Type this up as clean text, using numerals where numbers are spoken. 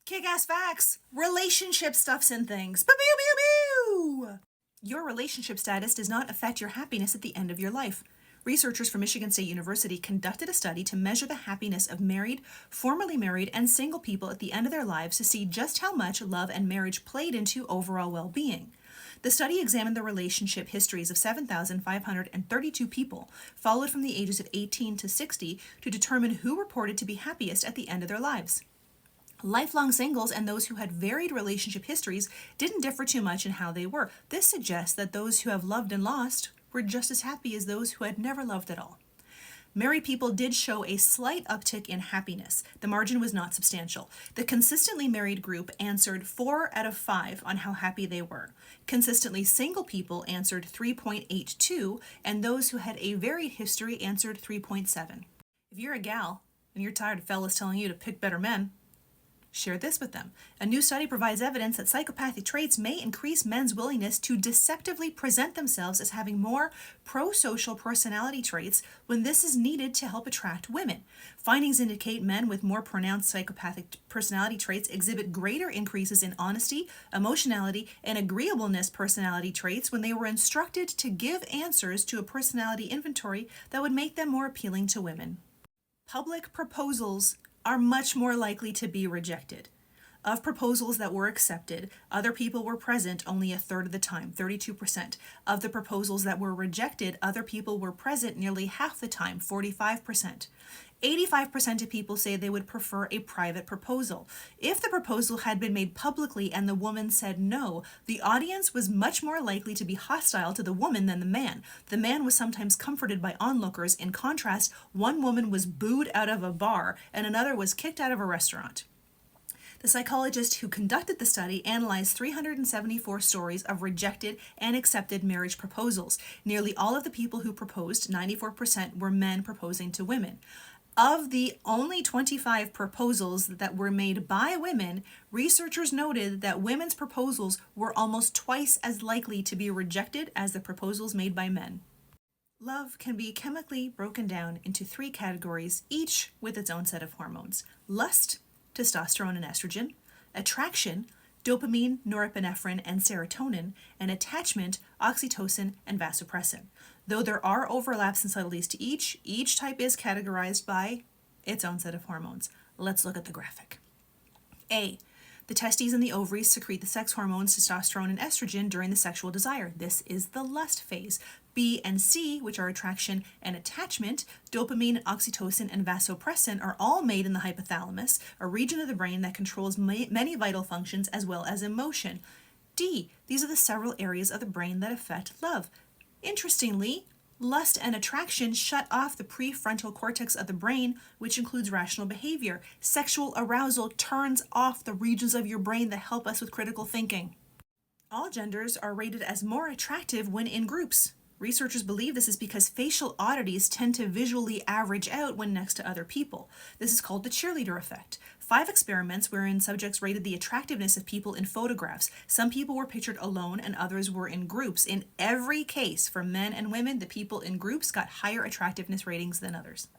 Kick-ass facts! Relationship stuffs and things. Pew, pew, pew, pew! Your relationship status does not affect your happiness at the end of your life. Researchers from Michigan State University conducted a study to measure the happiness of married, formerly married, and single people at the end of their lives to see just how much love and marriage played into overall well-being. The study examined the relationship histories of 7,532 people, followed from the ages of 18 to 60, to determine who reported to be happiest at the end of their lives. Lifelong singles and those who had varied relationship histories didn't differ too much in how they were. This suggests that those who have loved and lost were just as happy as those who had never loved at all. Married people did show a slight uptick in happiness. The margin was not substantial. The consistently married group answered 4 out of 5 on how happy they were. Consistently single people answered 3.82, and those who had a varied history answered 3.7. If you're a gal and you're tired of fellas telling you to pick better men, share this with them. A new study provides evidence that psychopathic traits may increase men's willingness to deceptively present themselves as having more pro-social personality traits when this is needed to help attract women. Findings indicate men with more pronounced psychopathic personality traits exhibit greater increases in honesty, emotionality, and agreeableness personality traits when they were instructed to give answers to a personality inventory that would make them more appealing to women. Public proposals are much more likely to be rejected. Of proposals that were accepted, other people were present only a third of the time, 32%. Of the proposals that were rejected, other people were present nearly half the time, 45%. 85% of people say they would prefer a private proposal. If the proposal had been made publicly and the woman said no, the audience was much more likely to be hostile to the woman than the man. The man was sometimes comforted by onlookers. In contrast, one woman was booed out of a bar and another was kicked out of a restaurant. The psychologist who conducted the study analyzed 374 stories of rejected and accepted marriage proposals. Nearly all of the people who proposed, 94%, were men proposing to women. Of the only 25 proposals that were made by women, researchers noted that women's proposals were almost twice as likely to be rejected as the proposals made by men. Love can be chemically broken down into 3 categories, each with its own set of hormones. Lust, testosterone and estrogen; attraction, dopamine, norepinephrine, and serotonin; and attachment, oxytocin and vasopressin. Though there are overlaps and subtleties to each type is categorized by its own set of hormones. Let's look at the graphic. A. The testes and the ovaries secrete the sex hormones testosterone and estrogen during the sexual desire. This is the lust phase. B and C, which are attraction and attachment, dopamine, oxytocin, and vasopressin, are all made in the hypothalamus, a region of the brain that controls many vital functions as well as emotion. D. These are the several areas of the brain that affect love. Interestingly, lust and attraction shut off the prefrontal cortex of the brain, which includes rational behavior. Sexual arousal turns off the regions of your brain that help us with critical thinking. All genders are rated as more attractive when in groups. Researchers believe this is because facial oddities tend to visually average out when next to other people. This is called the cheerleader effect. 5 experiments wherein subjects rated the attractiveness of people in photographs. Some people were pictured alone and others were in groups. In every case, for men and women, the people in groups got higher attractiveness ratings than others.